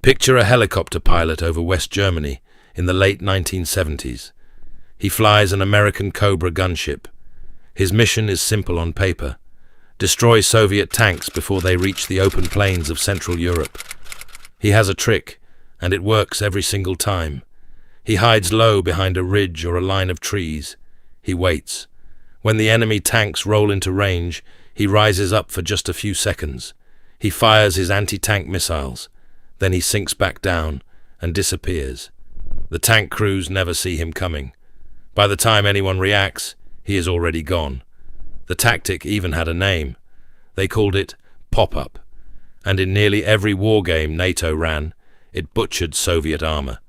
Picture a helicopter pilot over West Germany in the late 1970s. He flies an American Cobra gunship. His mission is simple on paper: destroy Soviet tanks before they reach the open plains of Central Europe. He has a trick, and it works every single time. He hides low behind a ridge or a line of trees. He waits. When the enemy tanks roll into range, he rises up for just a few seconds. He fires his anti-tank missiles. Then he sinks back down and disappears. The tank crews never see him coming. By the time anyone reacts, he is already gone. The tactic even had a name. They called it pop-up. And in nearly every war game NATO ran, it butchered Soviet armor.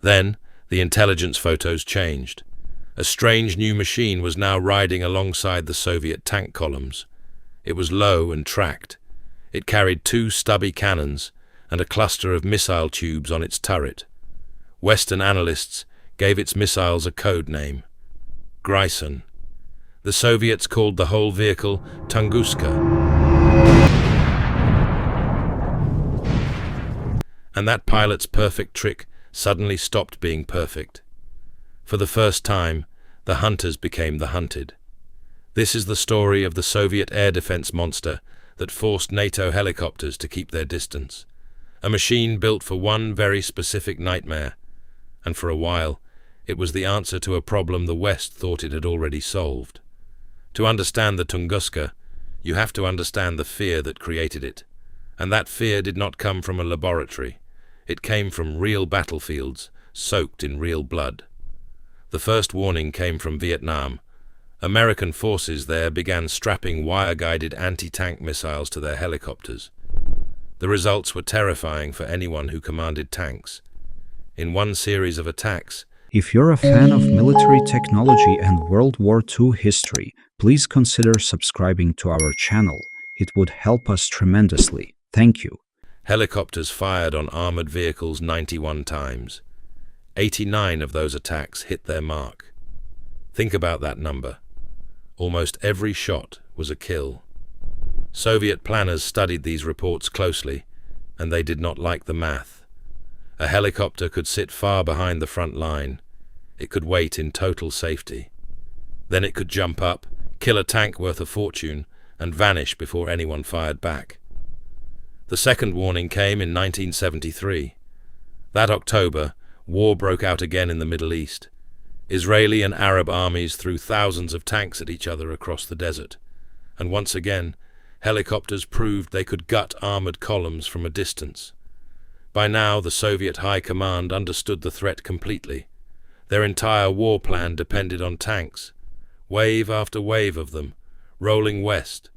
Then, the intelligence photos changed. A strange new machine was now riding alongside the Soviet tank columns. It was low and tracked. It carried 2 stubby cannons and a cluster of missile tubes on its turret. Western analysts gave its missiles a code name: Grison. The Soviets called the whole vehicle Tunguska. And that pilot's perfect trick suddenly stopped being perfect. For the first time, the hunters became the hunted. This is the story of the Soviet air defense monster that forced NATO helicopters to keep their distance. A machine built for one very specific nightmare. And for a while, it was the answer to a problem the West thought it had already solved. To understand the Tunguska, you have to understand the fear that created it. And that fear did not come from a laboratory. It came from real battlefields, soaked in real blood. The first warning came from Vietnam. American forces there began strapping wire-guided anti-tank missiles to their helicopters. The results were terrifying for anyone who commanded tanks. In one series of attacks, if you're a fan of military technology and World War II history, please consider subscribing to our channel. It would help us tremendously. Thank you. Helicopters fired on armored vehicles 91 times. 89 of those attacks hit their mark. Think about that number. Almost every shot was a kill. Soviet planners studied these reports closely, and they did not like the math. A helicopter could sit far behind the front line. It could wait in total safety. Then it could jump up, kill a tank worth a fortune, and vanish before anyone fired back. The second warning came in 1973. That October, war broke out again in the Middle East. Israeli and Arab armies threw thousands of tanks at each other across the desert. And once again, helicopters proved they could gut armored columns from a distance. By now, the Soviet High Command understood the threat completely. Their entire war plan depended on tanks, wave after wave of them, rolling west.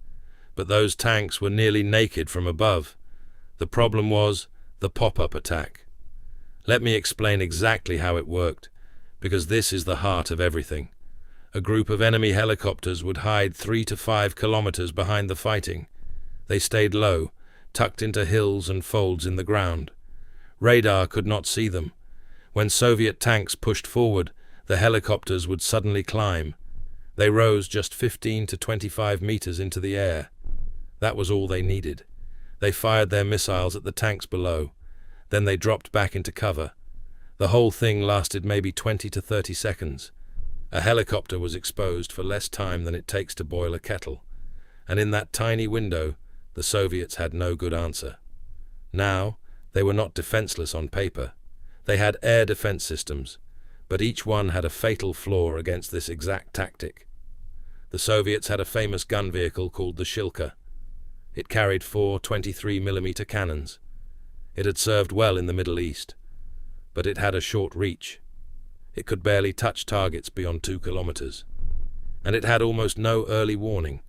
But those tanks were nearly naked from above. The problem was the pop-up attack. Let me explain exactly how it worked, because this is the heart of everything. A group of enemy helicopters would hide 3 to 5 kilometers behind the fighting. They stayed low, tucked into hills and folds in the ground. Radar could not see them. When Soviet tanks pushed forward, the helicopters would suddenly climb. They rose just 15 to 25 meters into the air. That was all they needed. They fired their missiles at the tanks below. Then they dropped back into cover. The whole thing lasted maybe 20 to 30 seconds. A helicopter was exposed for less time than it takes to boil a kettle. And in that tiny window, the Soviets had no good answer. Now, they were not defenseless on paper. They had air defense systems, but each one had a fatal flaw against this exact tactic. The Soviets had a famous gun vehicle called the Shilka. It carried 4 23mm cannons. It had served well in the Middle East, but it had a short reach. It could barely touch targets beyond 2 kilometers. And it had almost no early warning.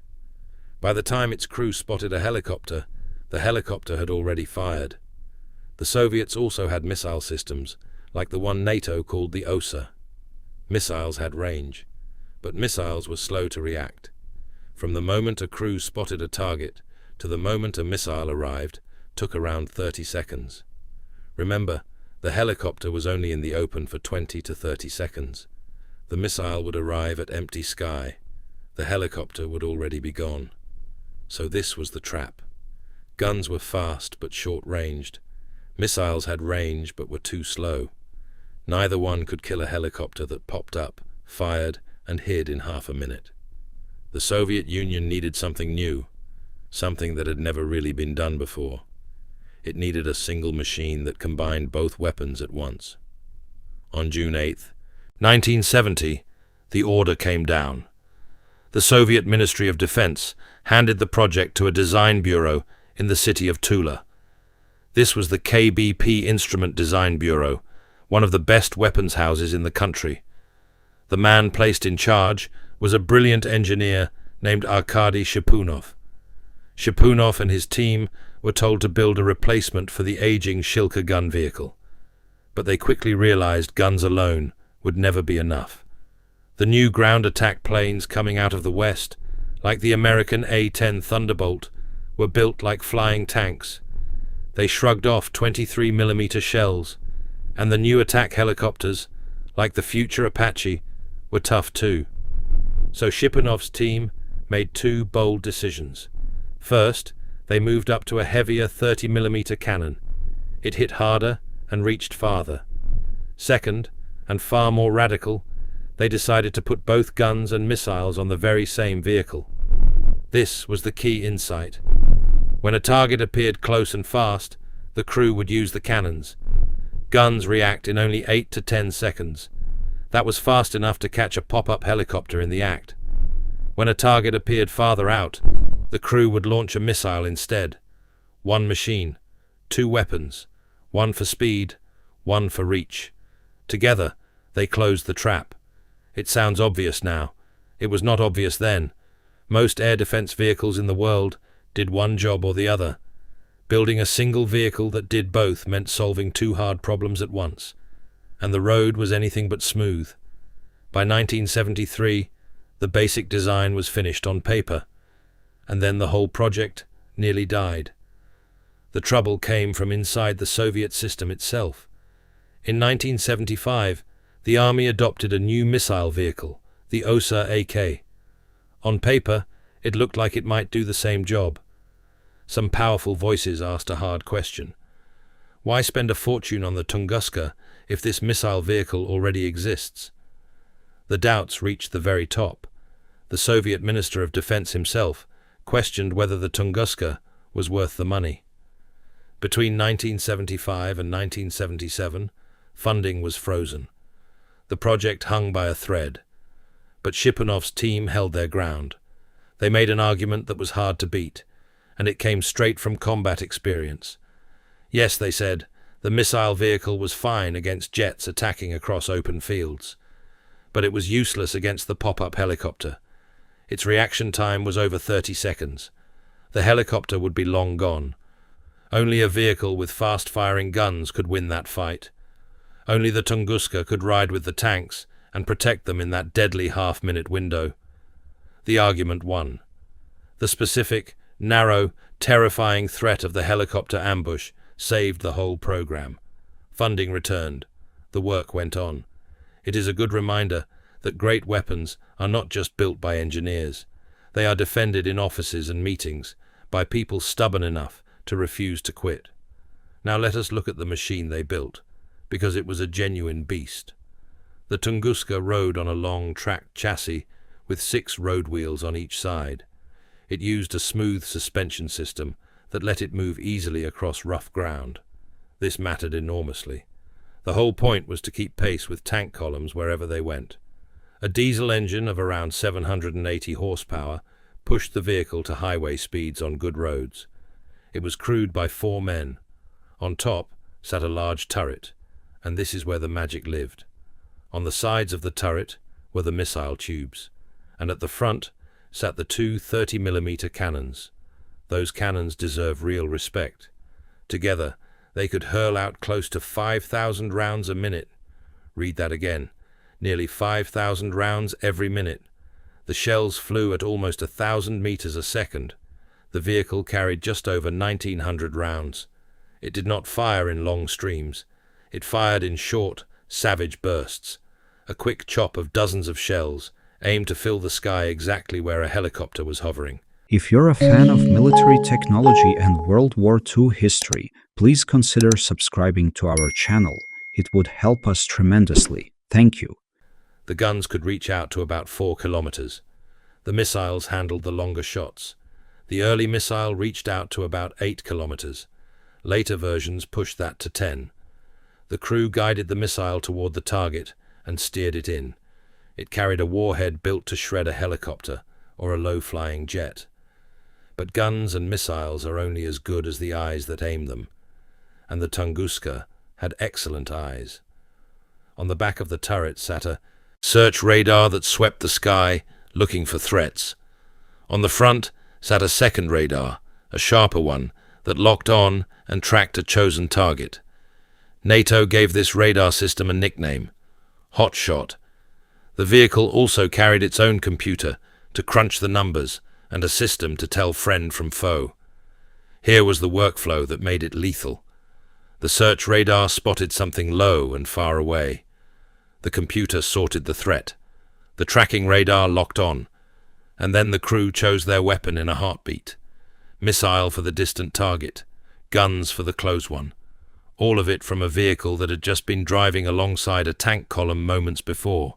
By the time its crew spotted a helicopter, the helicopter had already fired. The Soviets also had missile systems, like the one NATO called the OSA. Missiles had range, but missiles were slow to react. From the moment a crew spotted a target to the moment a missile arrived took around 30 seconds. Remember, the helicopter was only in the open for 20 to 30 seconds. The missile would arrive at empty sky. The helicopter would already be gone. So this was the trap. Guns were fast but short-ranged. Missiles had range but were too slow. Neither one could kill a helicopter that popped up, fired, and hid in half a minute. The Soviet Union needed something new, something that had never really been done before. It needed a single machine that combined both weapons at once. On June 8, 1970, the order came down. The Soviet Ministry of Defense handed the project to a design bureau in the city of Tula. This was the KBP Instrument Design Bureau, one of the best weapons houses in the country. The man placed in charge was a brilliant engineer named Arkady Shipunov. Shipunov and his team were told to build a replacement for the aging Shilka gun vehicle. But they quickly realized guns alone would never be enough. The new ground attack planes coming out of the west, like the American A-10 Thunderbolt, were built like flying tanks. They shrugged off 23mm shells, and the new attack helicopters, like the future Apache, were tough too. So Shipunov's team made two bold decisions. First, they moved up to a heavier 30mm cannon. It hit harder and reached farther. Second, and far more radical, they decided to put both guns and missiles on the very same vehicle. This was the key insight. When a target appeared close and fast, the crew would use the cannons. Guns react in only 8 to 10 seconds. That was fast enough to catch a pop-up helicopter in the act. When a target appeared farther out, the crew would launch a missile instead. One machine, two weapons, one for speed, one for reach. Together, they closed the trap. It sounds obvious now. It was not obvious then. Most air defense vehicles in the world did one job or the other. Building a single vehicle that did both meant solving two hard problems at once. And the road was anything but smooth. By 1973, the basic design was finished on paper, and then the whole project nearly died. The trouble came from inside the Soviet system itself. In 1975, the army adopted a new missile vehicle, the OSA-AK. On paper, it looked like it might do the same job. Some powerful voices asked a hard question. Why spend a fortune on the Tunguska if this missile vehicle already exists? The doubts reached the very top. The Soviet Minister of Defense himself questioned whether the Tunguska was worth the money. Between 1975 and 1977, funding was frozen. The project hung by a thread. But Shipunov's team held their ground. They made an argument that was hard to beat, and it came straight from combat experience. Yes, they said, the missile vehicle was fine against jets attacking across open fields. But it was useless against the pop-up helicopter. Its reaction time was over 30 seconds. The helicopter would be long gone. Only a vehicle with fast-firing guns could win that fight. Only the Tunguska could ride with the tanks and protect them in that deadly half-minute window. The argument won. The specific, narrow, terrifying threat of the helicopter ambush saved the whole program. Funding returned. The work went on. It is a good reminder that great weapons are not just built by engineers. They are defended in offices and meetings by people stubborn enough to refuse to quit. Now let us look at the machine they built, because it was a genuine beast. The Tunguska rode on a long tracked chassis with 6 road wheels on each side. It used a smooth suspension system that let it move easily across rough ground. This mattered enormously. The whole point was to keep pace with tank columns wherever they went. A diesel engine of around 780 horsepower pushed the vehicle to highway speeds on good roads. It was crewed by 4 men. On top sat a large turret, and this is where the magic lived. On the sides of the turret were the missile tubes, and at the front sat the 2 30mm cannons. Those cannons deserve real respect. Together, they could hurl out close to 5,000 rounds a minute. Read that again. Nearly 5,000 rounds every minute. The shells flew at almost 1,000 meters a second. The vehicle carried just over 1,900 rounds. It did not fire in long streams. It fired in short, savage bursts. A quick chop of dozens of shells, aimed to fill the sky exactly where a helicopter was hovering. If you're a fan of military technology and World War II history, please consider subscribing to our channel. It would help us tremendously. Thank you. The guns could reach out to about 4 kilometers. The missiles handled the longer shots. The early missile reached out to about 8 kilometers. Later versions pushed that to 10. The crew guided the missile toward the target and steered it in. It carried a warhead built to shred a helicopter or a low-flying jet. But guns and missiles are only as good as the eyes that aim them, and the Tunguska had excellent eyes. On the back of the turret sat a search radar that swept the sky, looking for threats. On the front sat a second radar, a sharper one, that locked on and tracked a chosen target. NATO gave this radar system a nickname, Hot Shot. The vehicle also carried its own computer to crunch the numbers and a system to tell friend from foe. Here was the workflow that made it lethal. The search radar spotted something low and far away. The computer sorted the threat. The tracking radar locked on, and then the crew chose their weapon in a heartbeat. Missile for the distant target, guns for the close one. All of it from a vehicle that had just been driving alongside a tank column moments before.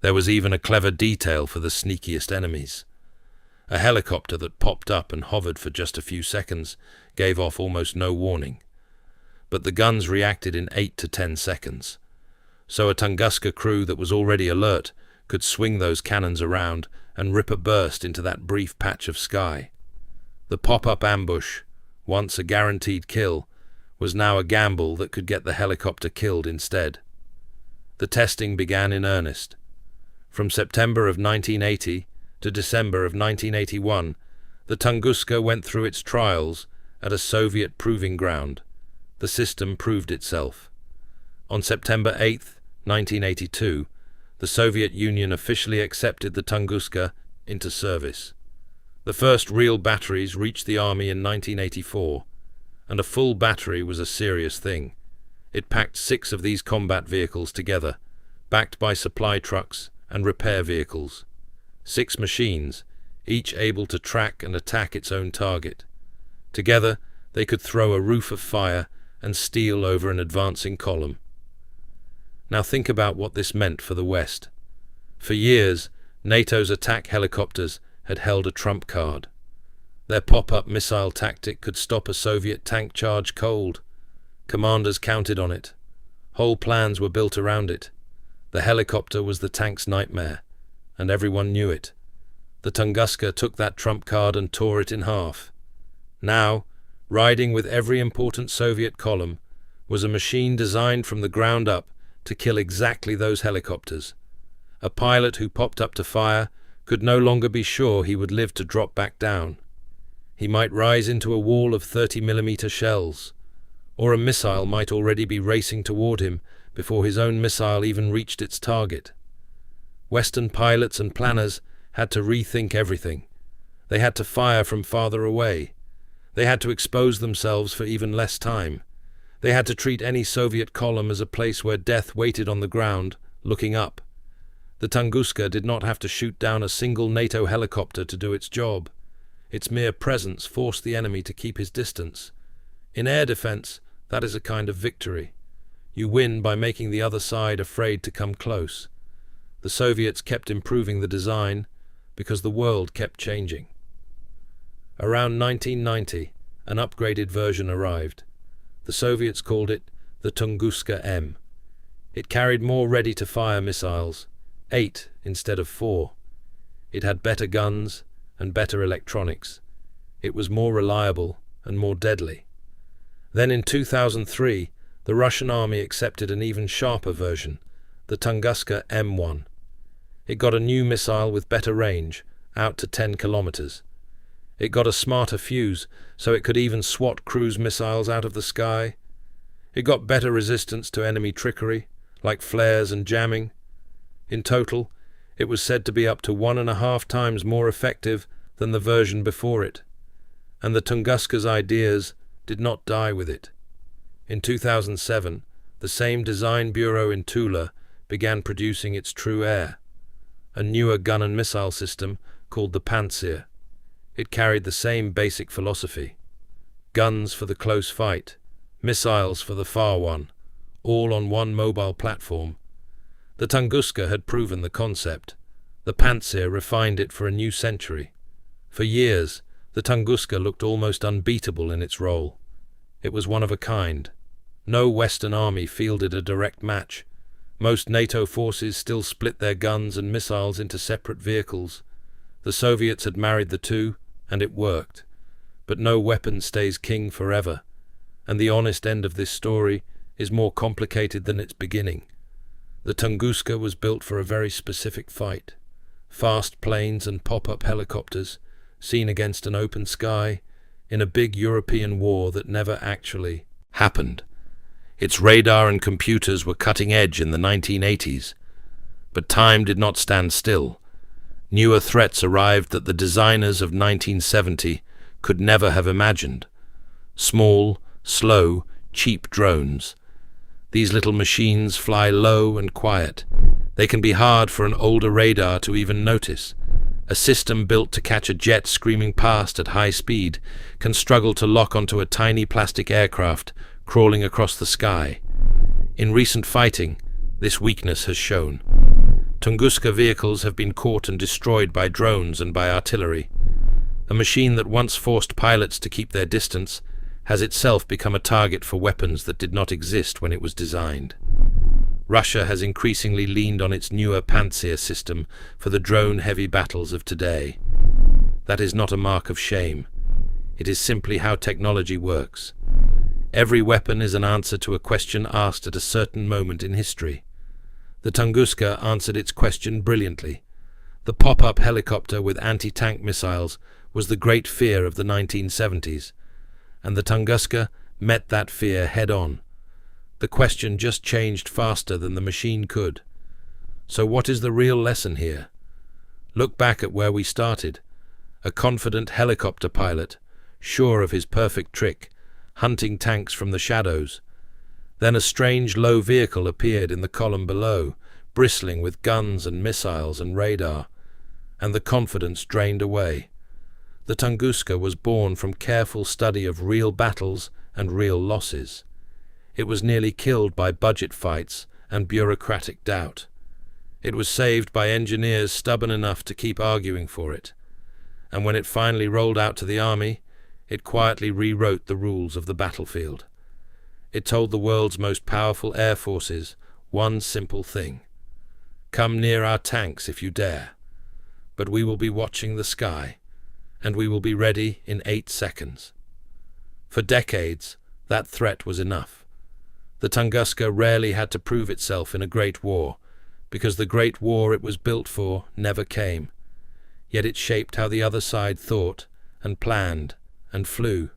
There was even a clever detail for the sneakiest enemies. A helicopter that popped up and hovered for just a few seconds gave off almost no warning. But the guns reacted in 8 to 10 seconds. So a Tunguska crew that was already alert could swing those cannons around and rip a burst into that brief patch of sky. The pop-up ambush, once a guaranteed kill, was now a gamble that could get the helicopter killed instead. The testing began in earnest. From September of 1980 to December of 1981, the Tunguska went through its trials at a Soviet proving ground. The system proved itself. On September 8, 1982, the Soviet Union officially accepted the Tunguska into service. The first real batteries reached the army in 1984, and a full battery was a serious thing. It packed 6 of these combat vehicles together, backed by supply trucks and repair vehicles. 6 machines, each able to track and attack its own target. Together, they could throw a roof of fire and steel over an advancing column. Now think about what this meant for the West. For years, NATO's attack helicopters had held a trump card. Their pop-up missile tactic could stop a Soviet tank charge cold. Commanders counted on it. Whole plans were built around it. The helicopter was the tank's nightmare, and everyone knew it. The Tunguska took that trump card and tore it in half. Now, riding with every important Soviet column, was a machine designed from the ground up to kill exactly those helicopters. A pilot who popped up to fire could no longer be sure he would live to drop back down. He might rise into a wall of 30mm shells, or a missile might already be racing toward him before his own missile even reached its target. Western pilots and planners had to rethink everything. They had to fire from farther away. They had to expose themselves for even less time. They had to treat any Soviet column as a place where death waited on the ground, looking up. The Tunguska did not have to shoot down a single NATO helicopter to do its job. Its mere presence forced the enemy to keep his distance. In air defense, that is a kind of victory. You win by making the other side afraid to come close. The Soviets kept improving the design because the world kept changing. Around 1990, an upgraded version arrived. The Soviets called it the Tunguska M. It carried more ready-to-fire missiles, 8 instead of 4. It had better guns and better electronics. It was more reliable and more deadly. Then in 2003, the Russian army accepted an even sharper version, the Tunguska M1. It got a new missile with better range, out to 10 kilometers. It got a smarter fuse, so it could even swat cruise missiles out of the sky. It got better resistance to enemy trickery, like flares and jamming. In total, it was said to be up to 1.5 times more effective than the version before it. And the Tunguska's ideas did not die with it. In 2007, the same design bureau in Tula began producing its true air, a newer gun and missile system called the Pantsir. It carried the same basic philosophy. Guns for the close fight, missiles for the far one, all on one mobile platform. The Tunguska had proven the concept. The Panzer refined it for a new century. For years, the Tunguska looked almost unbeatable in its role. It was one of a kind. No Western army fielded a direct match. Most NATO forces still split their guns and missiles into separate vehicles. The Soviets had married the two, and it worked. But no weapon stays king forever, and the honest end of this story is more complicated than its beginning. The Tunguska was built for a very specific fight. Fast planes and pop-up helicopters, seen against an open sky, in a big European war that never actually happened. Its radar and computers were cutting edge in the 1980s. But time did not stand still. Newer threats arrived that the designers of 1970 could never have imagined. Small, slow, cheap drones. These little machines fly low and quiet. They can be hard for an older radar to even notice. A system built to catch a jet screaming past at high speed can struggle to lock onto a tiny plastic aircraft crawling across the sky. In recent fighting, this weakness has shown. Tunguska vehicles have been caught and destroyed by drones and by artillery. A machine that once forced pilots to keep their distance has itself become a target for weapons that did not exist when it was designed. Russia has increasingly leaned on its newer Panzer system for the drone-heavy battles of today. That is not a mark of shame. It is simply how technology works. Every weapon is an answer to a question asked at a certain moment in history. The Tunguska answered its question brilliantly. The pop-up helicopter with anti-tank missiles was the great fear of the 1970s, and the Tunguska met that fear head-on. The question just changed faster than the machine could. So what is the real lesson here? Look back at where we started. A confident helicopter pilot, sure of his perfect trick, hunting tanks from the shadows. Then a strange low vehicle appeared in the column below, bristling with guns and missiles and radar, and the confidence drained away. The Tunguska was born from careful study of real battles and real losses. It was nearly killed by budget fights and bureaucratic doubt. It was saved by engineers stubborn enough to keep arguing for it. And when it finally rolled out to the army, it quietly rewrote the rules of the battlefield. It told the world's most powerful air forces one simple thing: come near our tanks if you dare, but we will be watching the sky, and we will be ready in 8 seconds. For decades, that threat was enough. The Tunguska rarely had to prove itself in a great war, because the great war it was built for never came. Yet it shaped how the other side thought and planned and flew.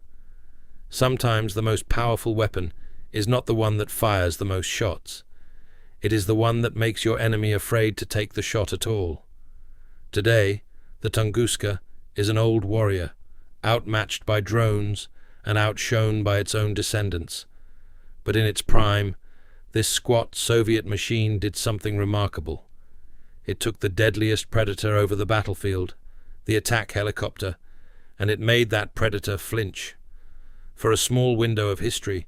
Sometimes the most powerful weapon is not the one that fires the most shots. It is the one that makes your enemy afraid to take the shot at all. Today, the Tunguska is an old warrior, outmatched by drones and outshone by its own descendants. But in its prime, this squat Soviet machine did something remarkable. It took the deadliest predator over the battlefield, the attack helicopter, and it made that predator flinch. For a small window of history,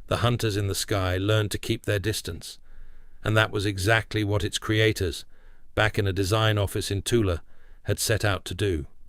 the hunters in the sky learned to keep their distance, and that was exactly what its creators, back in a design office in Tula, had set out to do.